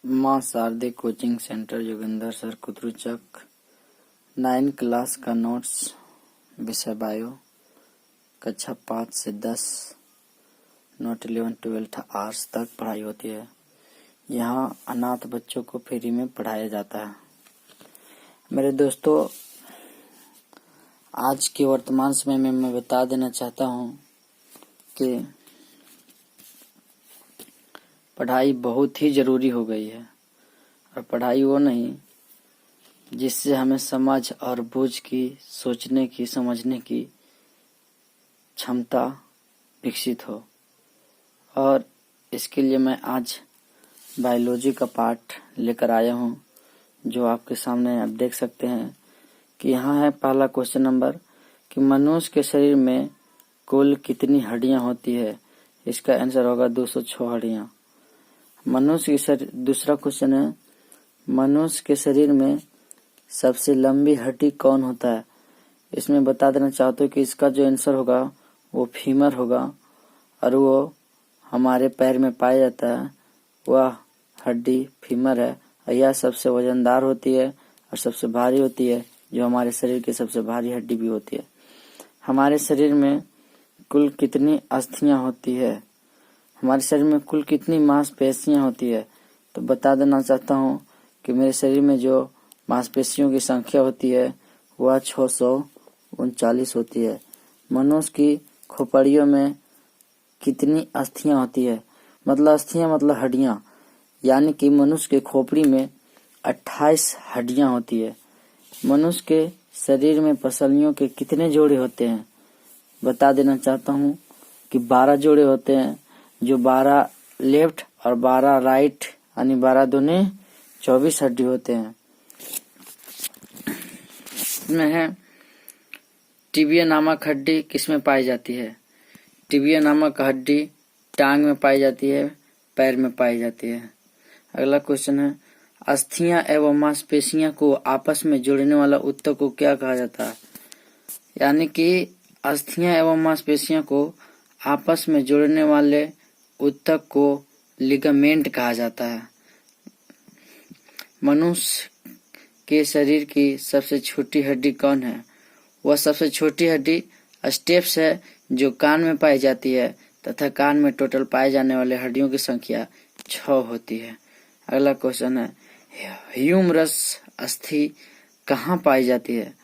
माँ Sharde coaching centre Joginder sir Kutruchak 9 class का notes विषय बायो कक्षा 5 से 10 नोट 11 12 आवर्स तक पढ़ाई होती है। यहाँ अनाथ बच्चों को फ्री में पढ़ाया जाता है। मेरे दोस्तों, आज के वर्तमान समय में मैं बता देना चाहता हूँ कि पढ़ाई बहुत ही ज़रूरी हो गई है। और पढ़ाई वो नहीं जिससे हमें समझ और बूझ की, सोचने की, समझने की क्षमता विकसित हो। और इसके लिए मैं आज बायोलॉजी का पाठ लेकर आया हूँ, जो आपके सामने आप देख सकते हैं कि यहाँ है पहला क्वेश्चन नंबर कि मनुष्य के शरीर में कुल कितनी हड्डियाँ होती है। इसका आंसर होगा 206 हड्डियाँ। मनुष्य के शरीर दूसरा क्वेश्चन है, मनुष्य के शरीर में सबसे लंबी हड्डी कौन होता है। इसमें बता देना चाहते हो कि इसका जो आंसर होगा वो फीमर होगा और वो हमारे पैर में पाया जाता है। वह हड्डी फीमर है और यह सबसे वजनदार होती है और सबसे भारी होती है, जो हमारे शरीर की सबसे भारी हड्डी भी होती है। हमारे शरीर में कुल कितनी अस्थियां होती है, हमारे शरीर में कुल कितनी मांसपेशियां होती है, तो बता देना चाहता हूँ कि मेरे शरीर में जो मांसपेशियों की संख्या होती है वह 639 होती है। मनुष्य की खोपड़ियों में कितनी अस्थियां होती है, मतलब अस्थियां मतलब हड्डियां, यानी कि मनुष्य के खोपड़ी में 28 हड्डियां होती है। मनुष्य के शरीर में पसलियों के कितने जोड़े होते हैं, बता देना चाहता हूँ कि 12 जोड़े होते हैं, जो 12 लेफ्ट और 12 राइट, यानी 12 दूने 24 हड्डी होते हैं। इसमें है टिबिया नामक हड्डी किसमें पाई जाती है। टिबिया नामक हड्डी टांग में पाई जाती है, पैर में पाई जाती है। अगला क्वेश्चन है, अस्थियां एवं मांसपेशियां को आपस में जोड़ने वाला ऊतक को क्या कहा जाता है। यानी कि अस्थियां एवं मांसपेशियां को आपस में जोड़ने वाले ऊतक को लिगामेंट कहा जाता है। मनुष्य के शरीर की सबसे छोटी हड्डी कौन है। वह सबसे छोटी हड्डी स्टेप्स है, जो कान में पाई जाती है तथा कान में टोटल पाए जाने वाले हड्डियों की संख्या 6 होती है। अगला क्वेश्चन है, ह्यूमरस अस्थि कहाँ पाई जाती है।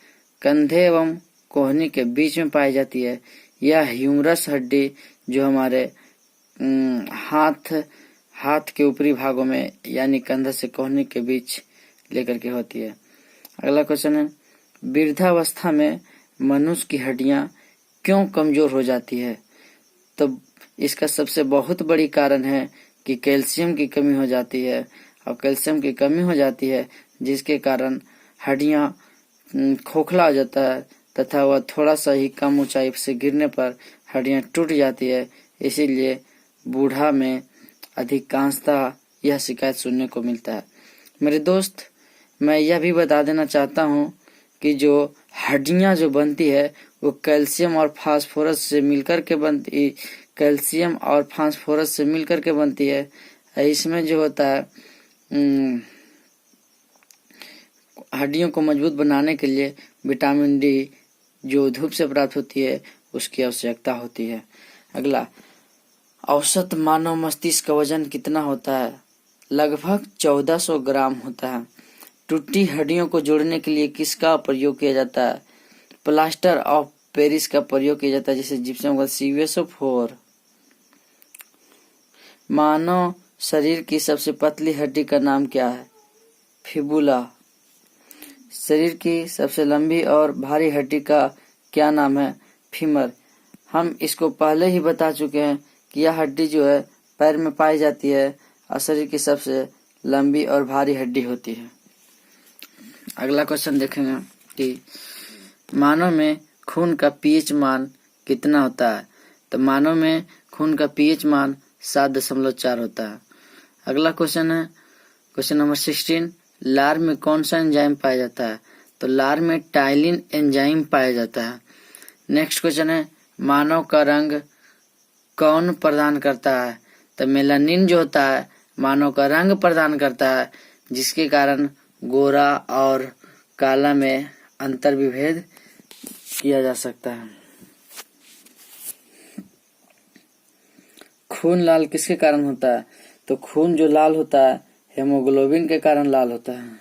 कंधे एवं कोहनी के बीच में पाई जाती है। यह ह्यूमरस हड्डी जो हमारे हाथ के ऊपरी भागों में, यानी कंधा से कोहनी के बीच लेकर के होती है। अगला क्वेश्चन है, वृद्धावस्था में मनुष्य की हड्डियां क्यों कमजोर हो जाती है। तो इसका सबसे बहुत बड़ी कारण है कि कैल्शियम की कमी हो जाती है, और कैल्शियम की कमी हो जाती है जिसके कारण हड्डियां खोखला हो जाता है तथा वह थोड़ा सा ही कम ऊंचाई से गिरने पर हड्डियां टूट जाती है। इसीलिए बूढ़ा में अधिकांशतः यह शिकायत सुनने को मिलता है। मेरे दोस्त, मैं यह भी बता देना चाहता हूँ कि जो हड्डियां जो बनती है वो कैल्शियम और फास्फोरस से मिलकर के बनती है। इसमें जो होता है हड्डियों को मजबूत बनाने के लिए विटामिन डी जो धूप से प्राप्त होती है उसकी आवश्यकता होती है। अगला, औसत मानव मस्तिष्क का वजन कितना होता है। लगभग 1400 ग्राम होता है। टूटी हड्डियों को जोड़ने के लिए किसका प्रयोग किया जाता है। प्लास्टर ऑफ पेरिस का प्रयोग किया जाता है, जिसे जिप्सम का CuSO4। मानव शरीर की सबसे पतली हड्डी का नाम क्या है। फिबुला। शरीर की सबसे लंबी और भारी हड्डी का क्या नाम है। फीमर। हम इसको पहले ही बता चुके हैं कि यह हड्डी जो है पैर में पाई जाती है और शरीर की सबसे लंबी और भारी हड्डी होती है। अगला क्वेश्चन देखेंगे कि मानव में खून का पीएच मान कितना होता है। तो मानव में खून का पीएच मान 7.4 होता है। अगला क्वेश्चन है क्वेश्चन नंबर 16, लार में कौन सा एंजाइम पाया जाता है। तो लार में टाइलिन एंजाइम पाया जाता है। नेक्स्ट क्वेश्चन है, मानव का रंग कौन प्रदान करता है। तो मेलानिन जो होता है मानव का रंग प्रदान करता है, जिसके कारण गोरा और काला में अंतर विभेद किया जा सकता है। खून लाल किसके कारण होता है? तो खून जो लाल होता है हेमोग्लोबिन के कारण लाल होता है।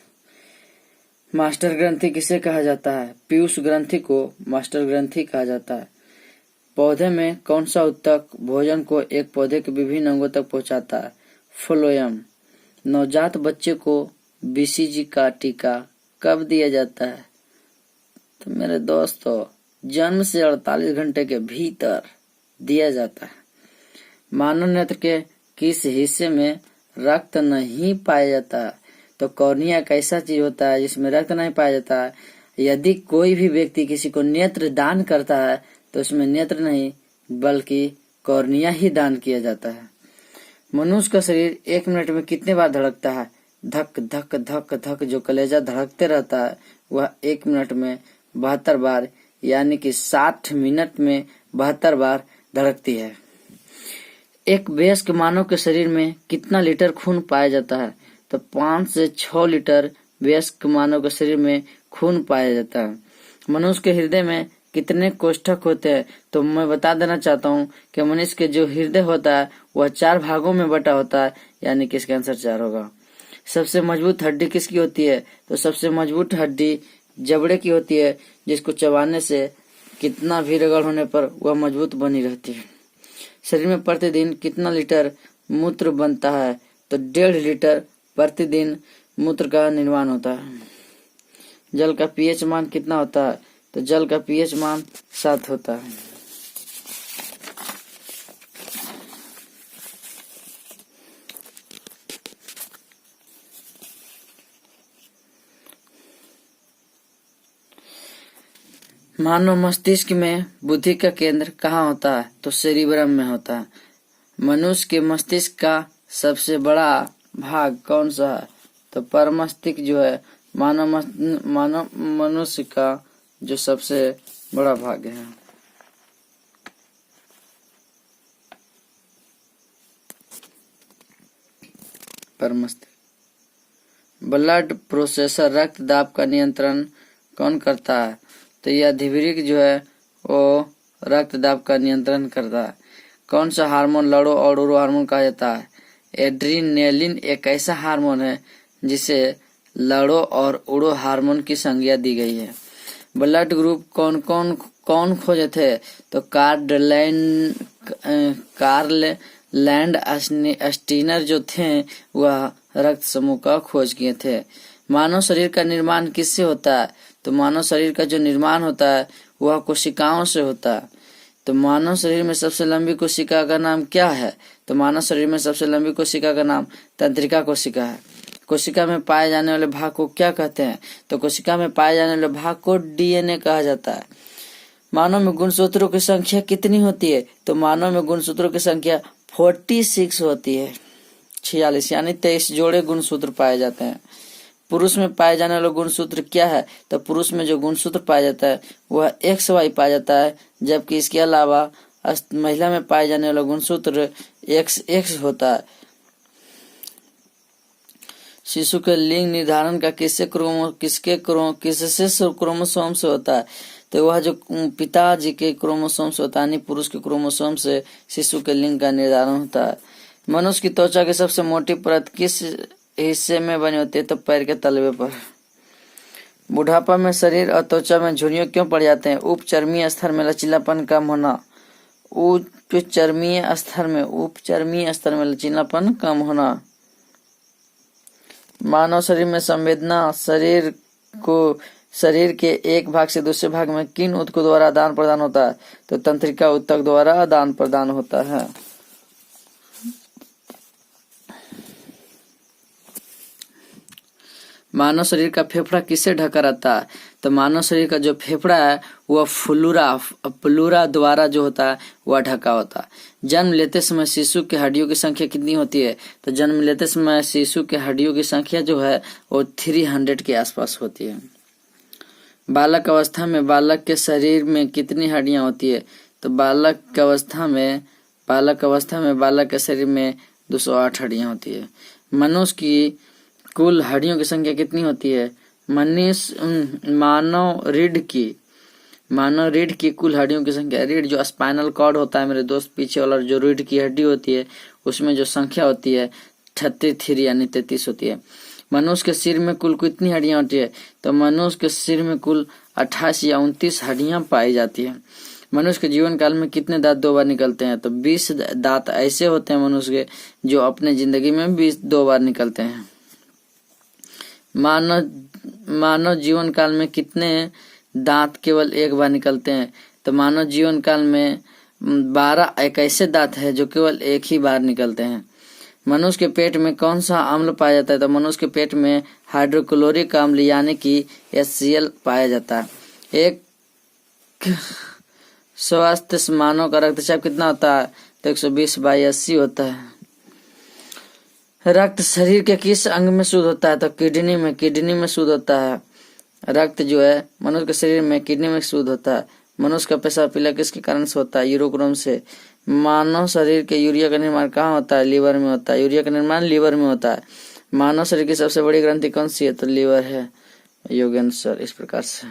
मास्टर ग्रंथि किसे कहा जाता है? पीयूष ग्रंथि को मास्टर ग्रंथि कहा जाता है। पौधे में कौन सा ऊतक भोजन को एक पौधे के विभिन्न अंगों तक पहुंचाता है? फ्लोएम। नवजात बच्चे को बीसीजी का टीका कब दिया जाता है? तो मेरे दोस्तों, जन्म से 48 घंटे के भीतर दिया जाता है। मानव नेत्र के किस हिस्से में रक्त नहीं पाया जाता है? तो कॉर्निया एक ऐसा चीज होता है जिसमें रक्त नहीं पाया जाता है। यदि कोई भी व्यक्ति किसी को नेत्र दान करता है तो उसमें नेत्र नहीं बल्कि कॉर्निया ही दान किया जाता है। मनुष्य का शरीर 1 मिनट में कितने बार धड़कता है? धक धक धक धक जो कलेजा धड़कते रहता है वह 1 मिनट में 72 बार यानी कि 60 मिनट में 72 बार धड़कती है। एक वयस्क मानव के शरीर में कितना लीटर खून पाया जाता है? तो 5 से 6 लीटर वयस्क मानव के शरीर में खून पाया जाता है। मनुष्य के हृदय में कितने कोष्ठक होते हैं? तो मैं बता देना चाहता हूँ कि मनुष्य के जो हृदय होता है वह 4 भागों में बटा होता है, यानी कि इसका आंसर 4 होगा। सबसे मजबूत हड्डी किसकी होती है? तो सबसे मजबूत हड्डी जबड़े की होती है, जिसको चबाने से कितना भी रगड़ होने पर वह मजबूत बनी रहती है। शरीर में प्रतिदिन कितना लीटर मूत्र बनता है? तो 1.5 लीटर प्रतिदिन मूत्र का निर्माण होता है। जल का पीएच मान कितना होता है? तो जल का पीएच मान 7 होता है। मानव मस्तिष्क में बुद्धि का केंद्र कहाँ होता है? तो सेरिब्रम में होता है। मनुष्य के मस्तिष्क का सबसे बड़ा भाग कौन सा है? तो परमस्तिष्क जो है मानव मनुष्य का जो सबसे बड़ा भाग है। परमस्तिष्क। ब्लड प्रोसेसर रक्त दाब का नियंत्रण कौन करता है? तो यह अधिवृक्क जो है वो रक्त दाब का नियंत्रण करता है। कौन सा हार्मोन लड़ो और उड़ो हार्मोन कहा जाता है? एड्रीनेलिन एक ऐसा हार्मोन है जिसे लड़ो और उड़ो हार्मोन की संज्ञा दी गई है। ब्लड ग्रुप कौन खोजे थे? तो कार्ल स्टीनर जो थे वह रक्त समूह का खोज किए थे। मानव शरीर का निर्माण किससे होता है? तो मानव शरीर का जो निर्माण होता है वह कोशिकाओं से होता है। तो मानव शरीर में सबसे लंबी कोशिका का नाम क्या है? तो मानव शरीर में सबसे लंबी कोशिका का नाम तंत्रिका कोशिका है। कोशिका में पाए जाने वाले भाग को क्या कहते हैं? तो कोशिका में पाए जाने वाले भाग को डीएनए कहा जाता है। मानव में गुणसूत्रों की संख्या कितनी होती है? तो मानव में गुणसूत्रों की संख्या 46 होती है। 46 यानी 23 जोड़े गुणसूत्र पाए जाते हैं। पुरुष में पाए जाने वाला गुणसूत्र क्या है? तो पुरुष में जो गुणसूत्र पाया जाता है वह XY पाया जाता है, जबकि इसके अलावा महिला में पाए जाने वाला गुणसूत्र XX होता है। शिशु के लिंग निर्धारण का किससे क्रोमोसोम से होता है? तो वह जो पिताजी के क्रोमोसोम से होता है, यानी पुरुष के क्रोमोसोम से शिशु के लिंग का निर्धारण होता है। मनुष्य की त्वचा की सबसे मोटी परत किस हिस्से में बनी होती है? तो पैर के तलवे पर। बुढ़ापा में शरीर और त्वचा में झुर्रियों क्यों पड़ जाते हैं? उपचर्मीय स्तर में लचीलापन कम होना। उपचर्मीय स्तर में लचीलापन कम होना। मानव शरीर में संवेदना शरीर के एक भाग से दूसरे भाग में किन ऊतकों द्वारा आदान प्रदान होता है? तो तंत्रिका ऊतक द्वारा आदान प्रदान होता है। मानव शरीर का फेफड़ा किससे ढका रहता है? तो मानव शरीर का जो फेफड़ा है वह फ्लूरा द्वारा जो होता है वह ढका होता है। जन्म लेते समय शिशु के हड्डियों की संख्या कितनी होती है? तो जन्म लेते समय शिशु के हड्डियों की संख्या जो है वो 300 के आसपास होती है। बालक अवस्था में बालक के शरीर में कितनी हड्डियां होती है? तो बालक अवस्था में बालक के शरीर में 208 हड्डियां होती है। मनुष्य की कुल हड्डियों की संख्या कितनी होती है? मानव रीढ़ की कुल हड्डियों की संख्या, रीढ़ जो स्पाइनल कॉर्ड होता है मेरे दोस्त, पीछे वाला जो रीढ़ की हड्डी होती है उसमें जो संख्या होती है 33 यानी 33 होती है। मनुष्य के सिर में कुल कितनी हड्डियां होती है? तो मनुष्य के सिर में कुल 28 या 29 हड्डियां पाई जाती है। मनुष्य के जीवन काल में कितने दांत 2 बार निकलते हैं? तो 20 दांत ऐसे होते हैं मनुष्य के जो अपने जिंदगी में 2 बार निकलते हैं। मानव जीवन काल में कितने दांत केवल 1 बार निकलते हैं? तो मानव जीवन काल में 12 एक ऐसे दांत है जो केवल 1 ही बार निकलते हैं। मनुष्य के पेट में कौन सा अम्ल पाया जाता है? तो मनुष्य के पेट में हाइड्रोक्लोरिक अम्ल यानी कि HCl पाया जाता है। एक स्वस्थ मानव का रक्तचाप कितना होता है? तो 120/80 होता है। रक्त शरीर के किस अंग में शुद्ध होता है? तो किडनी में शुद्ध होता है। रक्त जो है मनुष्य के शरीर में किडनी में शुद्ध होता है। मनुष्य का पेशाब पीला किसके कारण से होता है? यूरोक्रोम से। मानव शरीर के यूरिया का निर्माण कहाँ होता है? लीवर में होता है। यूरिया का निर्माण लीवर में होता है। मानव शरीर की सबसे बड़ी ग्रंथि कौन सी है? तो लीवर है। योगेंद्र सर, इस प्रकार से।